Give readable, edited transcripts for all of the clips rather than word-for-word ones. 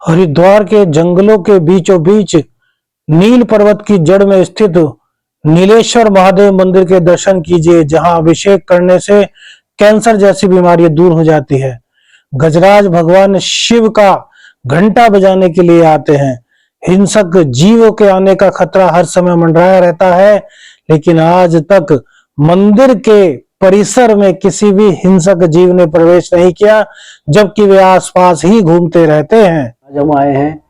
हरिद्वार के जंगलों के बीचों बीच नील पर्वत की जड़ में स्थित नीलेश्वर महादेव मंदिर के दर्शन कीजिए, जहां अभिषेक करने से कैंसर जैसी बीमारियां दूर हो जाती है। गजराज भगवान शिव का घंटा बजाने के लिए आते हैं। हिंसक जीवों के आने का खतरा हर समय मंडराया रहता है, लेकिन आज तक मंदिर के परिसर में किसी भी हिंसक जीव ने प्रवेश नहीं किया, जबकि वे आसपास ही घूमते रहते हैं। आज हम आए हैं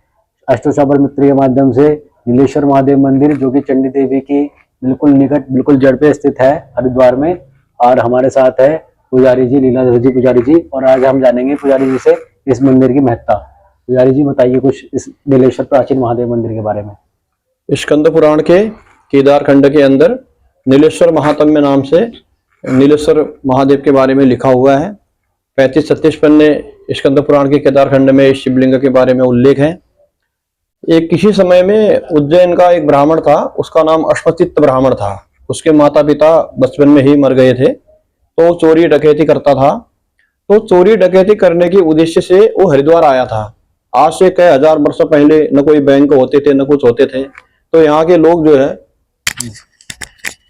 अष्टोसाबर मित्र के माध्यम से नीलेश्वर महादेव मंदिर, जो कि चंडी देवी की बिल्कुल निकट, बिल्कुल जड़ पे स्थित है हरिद्वार में। और हमारे साथ है पुजारी जी, लीलाधर जी पुजारी जी, और आज हम जानेंगे पुजारी जी से इस मंदिर की महत्ता। पुजारी जी बताइए कुछ इस नीलेश्वर प्राचीन महादेव मंदिर के बारे में। स्कंद पुराण के केदार खंड के अंदर नीलेश्वर महात्म्य नाम से नीलेश्वर महादेव के बारे में लिखा हुआ है। 35-36 पन्ने स्कंद पुराण के केदार खंड में इस शिवलिंग के बारे में उल्लेख है। एक किसी समय में उज्जैन का एक ब्राह्मण था, उसका नाम अश्वचित्त ब्राह्मण था। उसके माता पिता बचपन में ही मर गए थे, तो चोरी डकैती करता था। तो चोरी डकैती करने के उद्देश्य से वो हरिद्वार आया था। आज से कई हजार वर्षों पहले न कोई बैंक होते थे, न कुछ होते थे। तो यहाँ के लोग जो है,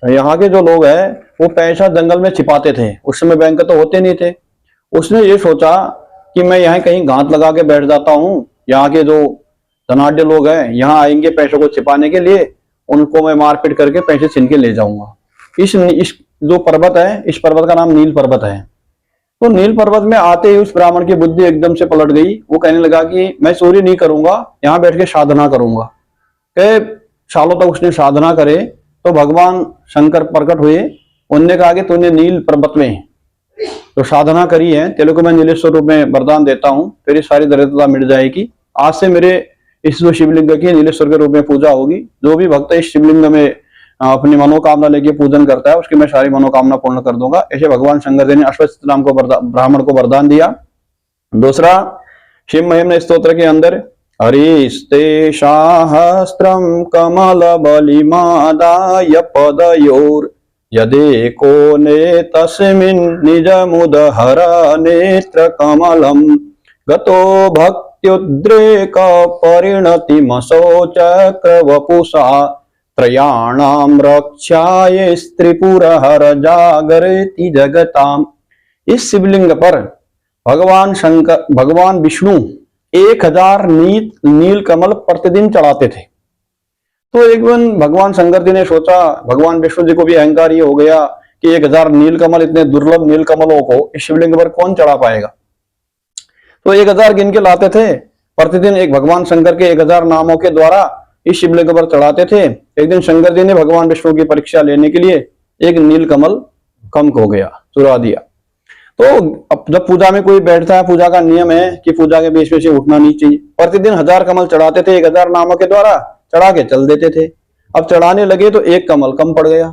यहाँ के जो लोग हैं वो पैसा जंगल में छिपाते थे। उस समय बैंक तो होते नहीं थे। उसने ये सोचा कि मैं यहाँ कहीं घात लगा के बैठ जाता हूँ। यहाँ के जो धनाढ्य लोग हैं यहाँ आएंगे पैसों को छिपाने के लिए, उनको मैं मारपीट करके पैसे छीन के ले जाऊंगा। इस जो पर्वत है, इस पर्वत का नाम नील पर्वत है। तो नील पर्वत में आते ही उस ब्राह्मण की बुद्धि एकदम से पलट गई। वो कहने लगा कि मैं चोरी नहीं करूंगा, यहाँ बैठ के साधना करूंगा। कई सालों तक उसने साधना करे तो भगवान शंकर प्रकट हुए। उनने कहा कि तूने नील पर्वत में तो साधना करी है, तेरे को मैं नीलेश्वर रूप में वरदान देता हूँ, तेरी सारी दरिद्रता मिट जाएगी। आज से मेरे इस जो शिवलिंग की नीलेश्वर के रूप में पूजा होगी। जो भी भक्त इस शिवलिंग में अपनी मनोकामना लेके पूजन करता है, उसकी मैं सारी मनोकामना पूर्ण कर दूंगा। ऐसे भगवान शंकर जी ने अश्वत्थ नाम को ब्राह्मण को वरदान दिया। दूसरा, शिव महिम्न स्तोत्र के अंदर हरिस्ते शाहस्त्रम कमल बलिमादाय पदयोर यदेको ने तस्मिन् निजमुदहर नेत्र कमलम गतो भक्त्युद्रेक परिणतिमसो चक्रवपुषा त्रयाणाम रक्षाय स्त्रिपुरहर जागरति जगताम। इस शिवलिंग पर भगवान विष्णु 1000 नील कमल प्रतिदिन चढ़ाते थे। तो एक दिन भगवान शंकर जी ने सोचा, भगवान विष्णु जी को भी अहंकार ये हो गया कि 1000 नील कमल, इतने दुर्लभ नील कमलों को इस शिवलिंग पर कौन चढ़ा पाएगा। तो 1000 गिन के लाते थे। प्रतिदिन एक भगवान शंकर के 1000 नामों के द्वारा इस शिवलिंग पर चढ़ाते थे। एक दिन शंकर जी ने भगवान विष्णु की परीक्षा लेने के लिए एक नील कमल कम हो गया, चुरा दिया। तो अब जब पूजा में कोई बैठता है, पूजा का नियम है कि पूजा के बीच में से उठना नहीं चाहिए। प्रतिदिन 1000 कमल चढ़ाते थे, 1000 नामों के द्वारा चढ़ा के चल देते थे। अब चढ़ाने लगे तो एक कमल कम पड़ गया।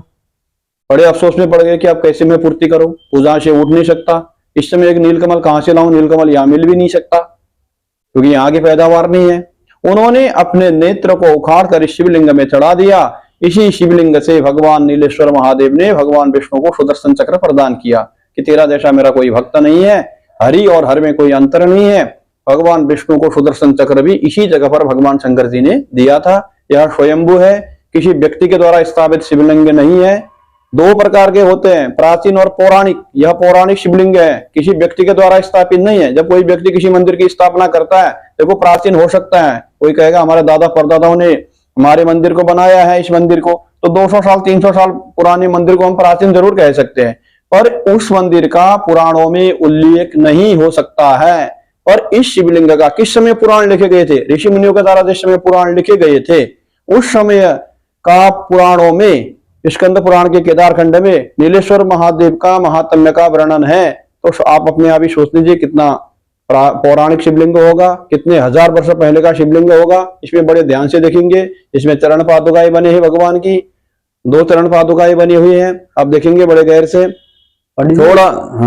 बड़े अफसोस में पड़ गए कि अब कैसे मैं पूर्ति करूं, पूजा से उठ नहीं सकता। इस समय एक नील कमल कहां से लाऊं, नील कमल यहाँ मिल भी नहीं सकता क्योंकि यहाँ की पैदावार नहीं है। उन्होंने अपने नेत्र को उखाड़ कर शिवलिंग में चढ़ा दिया। इसी शिवलिंग से भगवान नीलेश्वर महादेव ने भगवान विष्णु को सुदर्शन चक्र प्रदान किया कि तेरा जैसा मेरा कोई भक्त नहीं है, हरि और हर में कोई अंतर नहीं है। भगवान विष्णु को सुदर्शन चक्र भी इसी जगह पर भगवान शंकर जी ने दिया था। यह स्वयंभू है, किसी व्यक्ति के द्वारा स्थापित शिवलिंग नहीं है। 2 प्रकार के होते हैं, प्राचीन और पौराणिक। यह पौराणिक शिवलिंग है, किसी व्यक्ति के द्वारा स्थापित नहीं है। जब कोई व्यक्ति किसी मंदिर की स्थापना करता है, देखो प्राचीन हो सकता है, कोई कहेगा हमारे दादा परदादाओं ने हमारे मंदिर को बनाया है, इस मंदिर को, तो 200 साल 300 साल पुराने मंदिर को हम प्राचीन जरूर कह सकते हैं, पर उस मंदिर का पुराणों में उल्लेख नहीं हो सकता है। और इस शिवलिंग का किस समय पुराण लिखे गए थे, ऋषि मुनियों के द्वारा जिस समय पुराण लिखे गए थे, उस समय का पुराणों में स्कंद पुराण के केदार खंड में नीलेश्वर महादेव का महात्म्य का वर्णन है। तो आप अपने आप ही सोच लीजिए कितना पौराणिक शिवलिंग होगा, कितने 1000 वर्ष पहले का शिवलिंग होगा। इसमें बड़े ध्यान से देखेंगे, इसमें चरण पादुकाएं बनी है भगवान की, 2 चरण पादुकाएं बनी हुई हैं, आप देखेंगे बड़े गैर से। थोड़ा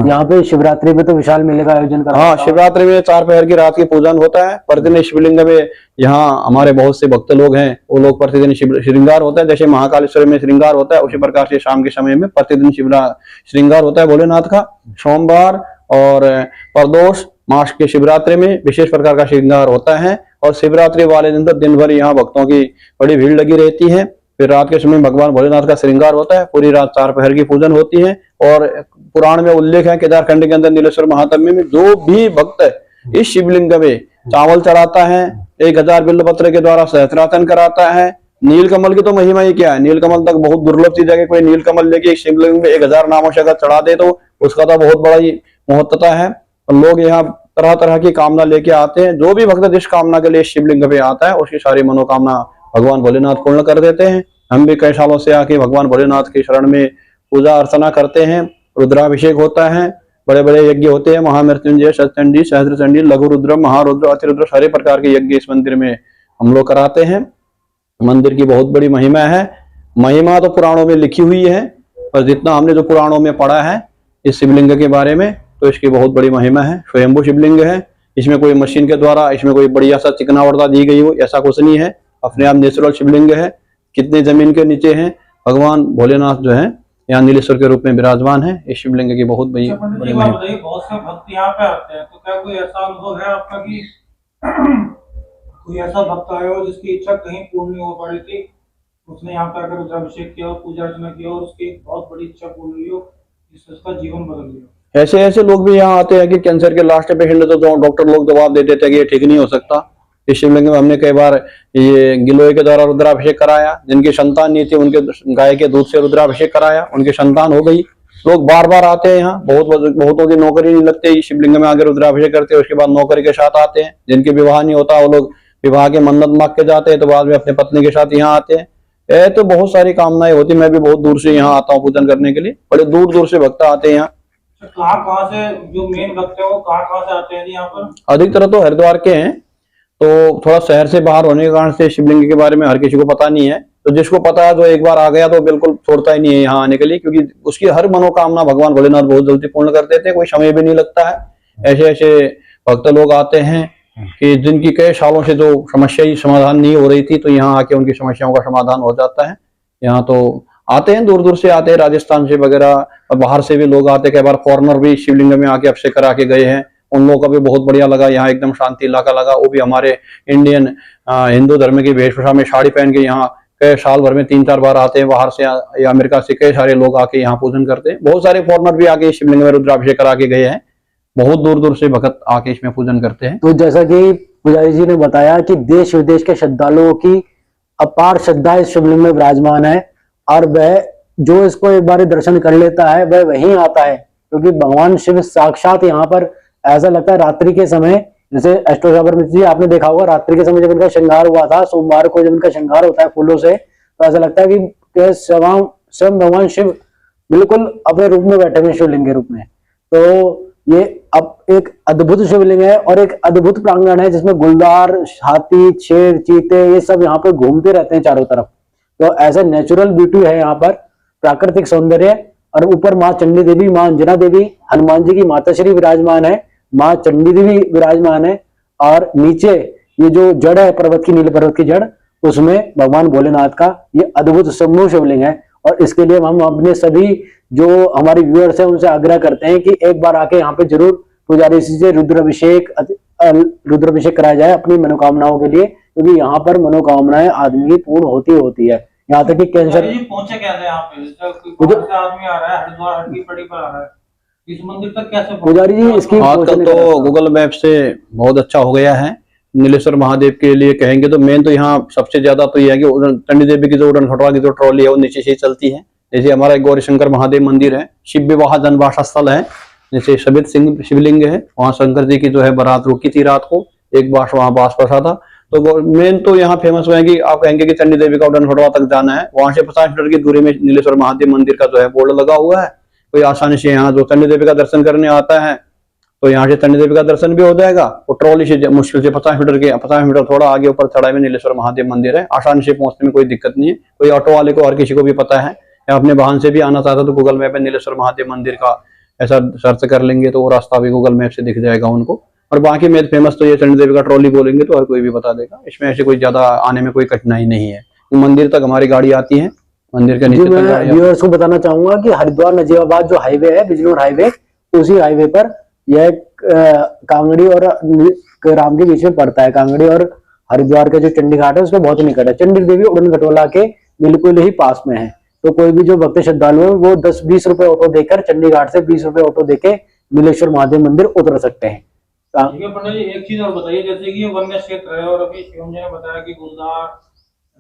यहाँ पे शिवरात्रि में तो विशाल मेले का आयोजन करते हैं। हाँ, शिवरात्रि में 4 पहर की रात की पूजन होता है। प्रतिदिन शिवलिंग में यहाँ हमारे बहुत से भक्त लोग हैं, वो लोग प्रतिदिन श्रृंगार होता है। जैसे महाकालेश्वर में श्रृंगार होता है, उसी प्रकार से शाम के समय में प्रतिदिन श्रृंगार होता है भोलेनाथ का। सोमवार और प्रदोष, मास के शिवरात्रि में विशेष प्रकार का श्रृंगार होता है और शिवरात्रि वाले दिन तो दिन भर यहाँ भक्तों की बड़ी भीड़ लगी रहती है। फिर रात के समय भगवान भोलेनाथ का श्रृंगार होता है, पूरी रात 4 पहर की पूजन होती है। और पुराण में उल्लेख है केदारखंड के अंदर नीलेश्वर महात्म्य में जो भी भक्त इस शिवलिंग में चावल चढ़ाता है, 1000 बिल्वपत्र के द्वारा सहस्रार्चन कराता है। नीलकमल की तो महिमा ही क्या है, नीलकमल तक बहुत दुर्लभ चीज है कि कोई नीलकमल लेके शिवलिंग में 1000 नामों से अगर चढ़ा दे तो उसका तो बहुत बड़ा ही महत्वता है। और लोग यहाँ तरह तरह की कामना लेके आते हैं। जो भी भक्त जिस कामना के लिए शिवलिंग पे आता है उसकी सारी मनोकामना भगवान भोलेनाथ पूर्ण कर देते हैं। हम भी कई सालों से आके भगवान भोलेनाथ की शरण में पूजा अर्चना करते हैं। रुद्राभिषेक होता है, बड़े बड़े यज्ञ होते हैं, महामृत्युंजय, शतचंडी, सहस्त्रचंडी, लघु रुद्र, महारुद्र, अतिरुद्र, सारे प्रकार के यज्ञ इस मंदिर में हम लोग कराते हैं। मंदिर की बहुत बड़ी महिमा है। महिमा तो पुराणों में लिखी हुई है, पर जितना हमने जो पुराणों में पढ़ा है इस शिवलिंग के बारे में तो इसकी बहुत बड़ी महिमा है। स्वयंभू शिवलिंग है, इसमें कोई मशीन के द्वारा इसमें कोई बढ़िया सा चिकनावटता दी गई हो ऐसा कुछ नहीं है, अपने आप नेचुरल शिवलिंग है। कितने जमीन के नीचे हैं भगवान भोलेनाथ जो है यहाँ नीलेश्वर के रूप में विराजमान है। इस शिवलिंग की बहुत बड़ी महिमा है। बहुत से भक्त यहाँ पे आते हैं, तो क्या कोई ऐसा अनुभव है आपका कि कोई ऐसा भक्त आया हो जिसकी इच्छा कहीं पूर्ण नहीं हो पा रही थी, उसने यहाँ पे आकर रुद्राभिषेक किया, पूजा अर्चना किया और उसकी बहुत बड़ी इच्छा पूर्ण हुई हो, जिससे उसका जीवन बदल गया? ऐसे ऐसे लोग भी यहाँ आते हैं कि कैंसर के लास्ट पेशेंट तो डॉक्टर लोग जवाब दे देते हैं कि ये ठीक नहीं हो सकता। इस शिवलिंग में हमने कई बार ये गिलोय के द्वारा रुद्राभिषेक कराया, जिनकी संतान नहीं थी उनके गाय के दूध से रुद्राभिषेक कराया, उनकी संतान हो गई। लोग बार बार आते हैं यहाँ, बहुतों की नौकरी नहीं लगती, शिवलिंग में आगे रुद्राभिषेक करते हैं, उसके बाद नौकरी के साथ आते हैं। जिनके विवाह नहीं होता वो लोग विवाह के मन्नत मांग के जाते हैं, तो बाद में अपने पत्नी के साथ यहाँ आते हैं। तो बहुत सारी कामनाएं होती। मैं भी बहुत दूर से यहाँ आता हूँ पूजन करने के लिए, बड़े दूर दूर से भक्त आते हैं यहाँ। कहाँ से जो मेन भक्त है वो कहाँ से आते हैं यहाँ पर? अधिकतर तो हरिद्वार के हैं, तो थोड़ा शहर से बाहर होने के कारण से शिवलिंग के बारे में हर किसी को पता नहीं है। तो जिसको पता है तो एक बार आ गया तो बिल्कुल छोड़ता ही नहीं है यहाँ आने के लिए, क्योंकि उसकी हर मनोकामना भगवान भोलेनाथ बहुत जल्दी पूर्ण कर देते हैं, कोई समय भी नहीं लगता है। ऐसे ऐसे भक्त लोग आते हैं कि जिनकी कई सालों से जो समस्या ही समाधान नहीं हो रही थी, तो यहाँ आके उनकी समस्याओं का समाधान हो जाता है। यहाँ तो आते हैं, दूर दूर से आते हैं, राजस्थान से वगैरह और बाहर से भी लोग आते हैं। कई बार फॉरनर भी शिवलिंग में आके अभिषेक करा के गए हैं, उन लोगों का भी बहुत बढ़िया लगा। यहाँ एकदम शांति इलाका लगा। वो भी हमारे इंडियन हिंदू धर्म की वेशभूषा में साड़ी पहन के यहाँ कई साल भर में 3-4 बार आते हैं। बाहर से या अमेरिका से कई सारे लोग आके यहाँ पूजन करते हैं। बहुत सारे फॉरनर भी आके शिवलिंग में रुद्राभिषेक करा के गए हैं। बहुत दूर दूर से भक्त आके इसमें पूजन करते हैं। तो जैसा कि पुजारी जी ने बताया कि देश विदेश के श्रद्धालुओं की अपार श्रद्धा इस शिवलिंग में विराजमान है, और वह जो इसको एक बार दर्शन कर लेता है वह वहीं आता है, क्योंकि भगवान शिव साक्षात यहाँ पर ऐसा लगता है। रात्रि के समय, जैसे अष्टो साबर मित्र जी आपने देखा होगा, रात्रि के समय जब इनका श्रृंगार हुआ था, सोमवार को जब इनका श्रृंगार होता है फूलों से, तो ऐसा लगता है कि स्वयं भगवान शिव बिल्कुल अपने रूप में बैठे हुए शिवलिंग के रूप में। तो ये अब एक अद्भुत शिवलिंग है और एक अद्भुत प्रांगण है, जिसमें गुलदार, हाथी, शेर, चीते ये सब यहाँ पर घूमते रहते हैं चारों तरफ। तो ऐसा नेचुरल ब्यूटी है यहाँ पर, प्राकृतिक सौंदर्य। और ऊपर माँ चंडी देवी, माँ अंजना देवी, हनुमान जी की माता श्री विराजमान है, माँ चंडी देवी विराजमान है, और नीचे ये जो जड़ है पर्वत की, नील पर्वत की जड़, उसमें भगवान भोलेनाथ का ये अद्भुत समूह शिवलिंग है। और इसके लिए हम अपने सभी जो हमारे व्यूअर्स हैं उनसे आग्रह करते हैं कि एक बार आके यहाँ पे जरूर पुजारी से रुद्राभिषेक कराया जाए अपनी मनोकामनाओं के लिए, क्योंकि यहाँ पर मनोकामनाएं आदमी की पूर्ण होती है। यहाँ तक कि कैंसर पहुंचे कैसे यहाँ पे? कोई आदमी आ रहा है हरिद्वार हड्डी पड़ी पर आ रहा है, इस मंदिर तक कैसे पुजारी जी? इसकी आजकल तो गूगल मैप से बहुत अच्छा हो गया है। नीलेश्वर महादेव के लिए कहेंगे तो मेन तो यहाँ सबसे ज्यादा तो यह है कि चंडी देवी की जो उड़न खटोला की जो ट्रॉली है वो नीचे से चलती है। जैसे हमारा गौरी शंकर महादेव मंदिर है, शिव विवाह जनवास स्थल है, जैसे सबित सिंह शिवलिंग है, वहाँ शंकर जी की जो है बारात रुकी थी रात को, एक बार वहाँ बास बसा था। तो मेन तो यहाँ फेमस हुआ है कि आप कहेंगे कि चंडी देवी का उड़न खटोला तक जाना है, वहां से 50 मीटर की दूरी में नीलेश्वर महादेव मंदिर का जो है बोर्ड लगा हुआ है। कोई आसानी से यहाँ जो चंडी देवी का दर्शन करने आता है तो यहाँ से चंडी देवी का दर्शन भी हो जाएगा, और ट्रॉली से मुश्किल से 50 मीटर थोड़ा आगे ऊपर चढ़ाई में नीलेश्वर महादेव मंदिर है, आसानी से पहुंचने में कोई दिक्कत नहीं है। कोई ऑटो वाले को, हर किसी को भी पता है, या अपने वाहन से भी आना चाहता तो गूगल मैप में नीलेश्वर महादेव मंदिर का ऐसा सर्च कर लेंगे तो वो रास्ता भी गूगल मैप से दिख जाएगा उनको। और बाकी में फेमस तो ये चंडी देवी का ट्रॉली बोलेंगे तो हर कोई भी बता देगा, इसमें ऐसे कोई ज्यादा आने में कोई कठिनाई नहीं है। मंदिर तक हमारी गाड़ी आती है, मंदिर के नीचे मैं व्यूअर्स को बताना चाहूंगा कि हरिद्वार नजीबाबाद जो हाईवे है, बिजनौर हाईवे, उसी हाईवे पर यह कांगड़ी और राम के बीच में पड़ता है। कांगड़ी और हरिद्वार का जो चंडी घाट है उसका बहुत ही निकट है। चंडी देवी उड़न खटोला के बिल्कुल ही पास में है। तो कोई भी जो भक्त श्रद्धालु है वो 10-20 रुपए ऑटो देकर चंडी घाट से 20 रुपए ऑटो देके नीलेश्वर महादेव मंदिर उतर सकते हैं। ठीक है पंडित जी, एक चीज और बताइए, जैसे कि ये वन्य क्षेत्र है और अभी शिवम जी ने बताया कि गुलदार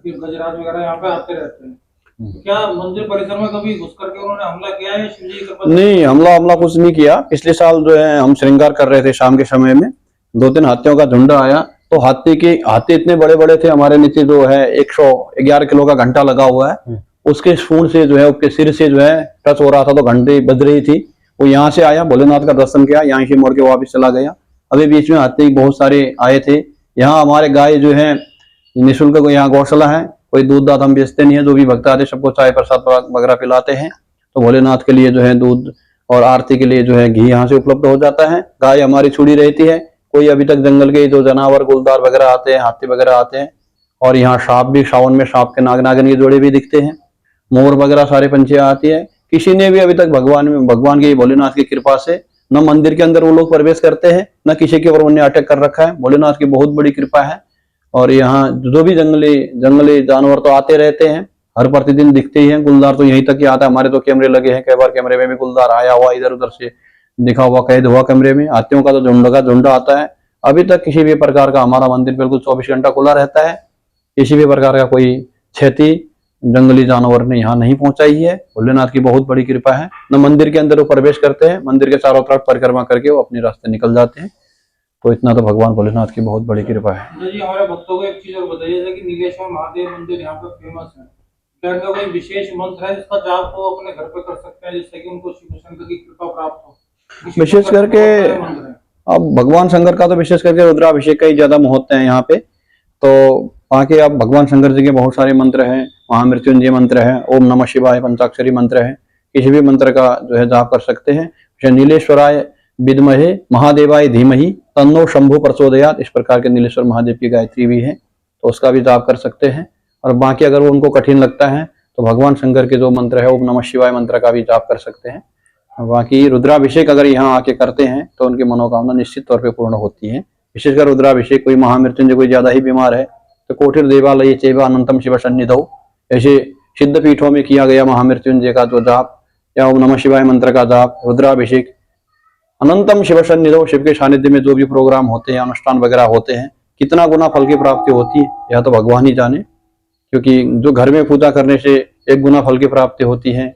फिर गजराज वगैरह यहाँ पे आते रहते हैं, तो क्या मंदिर परिसर में कभी घुस करके उन्होंने हमला किया है? शिव जी की कृपा से? नहीं, हमला कुछ नहीं किया। पिछले साल जो है हम श्रृंगार कर रहे थे, शाम के समय में 2-3 हाथियों का झुंड आया। तो हाथी इतने बड़े बड़े थे, हमारे नीचे जो है 111 किलो का घंटा लगा हुआ है, उसके सूंड से जो है, उसके सिर से जो है टच हो रहा था, तो घंटी बज रही थी। वो यहाँ से आया, भोलेनाथ का दर्शन किया, यहाँ से मुड़ के वापिस चला गया। अभी बीच में हाथी बहुत सारे आए थे। यहाँ हमारे गाय जो है निःशुल्क को यहाँ गौशाला है, कोई दूध दाद हम बेचते नहीं है। जो भी भक्त आते सबको चाय प्रसाद वगैरह पिलाते हैं। तो भोलेनाथ के लिए जो है दूध और आरती के लिए जो है घी यहाँ से उपलब्ध हो जाता है। गाय हमारी छुड़ी रहती है। कोई अभी तक जंगल के जो जानवर गुलदार वगैरह आते हैं, हाथी वगैरह आते हैं। और यहाँ सांप भी, सावन में सांप के नागन के जोड़े भी दिखते हैं। मोर वगैरह सारे पंछियां आती है। किसी ने भी अभी तक भगवान की भोलेनाथ की कृपा से न मंदिर के अंदर वो लोग प्रवेश करते हैं, न किसी के ऊपर उन्हें अटैक कर रखा है। भोलेनाथ की बहुत बड़ी कृपा है। और यहाँ जो भी जंगली जानवर तो आते रहते हैं, हर प्रतिदिन दिखते ही हैं। गुलदार तो यहीं तक ही आता है। हमारे तो कैमरे लगे हैं, कई बार कैमरे में भी गुलदार आया हुआ, इधर उधर से दिखा हुआ, कैद हुआ कैमरे में। हाथियों का तो झुंड आता है। अभी तक किसी भी प्रकार का हमारा मंदिर बिल्कुल 24 घंटा खुला रहता है। किसी भी प्रकार का कोई क्षति जंगली जानवर ने यहाँ नहीं पहुंचाई है। भोलेनाथ की बहुत बड़ी कृपा है। न मंदिर के अंदर वो प्रवेश करते हैं, मंदिर के चारों तरफ परिक्रमा करके वो अपने रास्ते निकल जाते हैं। तो इतना तो भगवान भोलेनाथ की बहुत बड़ी कृपा है। जी, हमारे भक्तों को एक चीज और बताइए, जैसे कि नीलेश्वर महादेव मंदिर यहाँ पे फेमस है, क्या इनका कोई विशेष मंत्र है जिसका जाप वो अपने घर पे कर सकते हैं, जिससे कि उनको शिव शंकर की कृपा प्राप्त हो? विशेष करके अब भगवान शंकर का तो विशेष करके रुद्राभिषेक का ही ज्यादा महत्व है यहाँ पे। तो वहाँ के अब भगवान शंकर जी के बहुत सारे मंत्र हैं। महामृत्युंजय मंत्र है, ओम नमः शिवाय पंचाक्षरी मंत्र है। किसी भी मंत्र का जो है जाप कर सकते हैं। नीलेश्वराय विद्महे महादेवाय धीमहि तन्नो शंभु प्रचोदयात्, इस प्रकार के नीलेश्वर महादेव की गायत्री भी है, तो उसका भी जाप कर सकते हैं। और बाकी अगर वो उनको कठिन लगता है तो भगवान शंकर के जो मंत्र है ओम नमः शिवाय मंत्र का भी जाप कर सकते हैं। बाकी रुद्राभिषेक अगर यहाँ आके करते हैं तो उनकी मनोकामना निश्चित तौर पे पूर्ण होती है। विशेषकर रुद्राभिषेक, कोई महामृत्युंजय कोई ज्यादा ही बीमार है तो कोटिर देवालय चैव अनंतम शिव सन्निधौ, ऐसे सिद्ध पीठों में किया गया महामृत्युंजय का जो जाप या ओम नमः शिवाय मंत्र का जाप, रुद्राभिषेक, अनंतम शिव सन्निधौ, शिव के सानिध्य में जो भी प्रोग्राम होते हैं, अनुष्ठान वगैरह होते हैं, कितना गुना फल की प्राप्ति होती है यह तो भगवान ही जाने। क्योंकि जो घर में पूजा करने से 1 गुना फल की प्राप्ति होती है,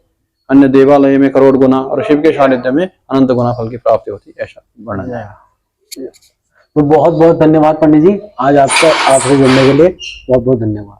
अन्य देवालय में करोड़ गुना, और शिव के सानिध्य में अनंत गुना फल की प्राप्ति होती है, ऐसा वर्णन है। तो बहुत बहुत धन्यवाद पंडित जी, आज आपसे जुड़ने के लिए बहुत बहुत धन्यवाद।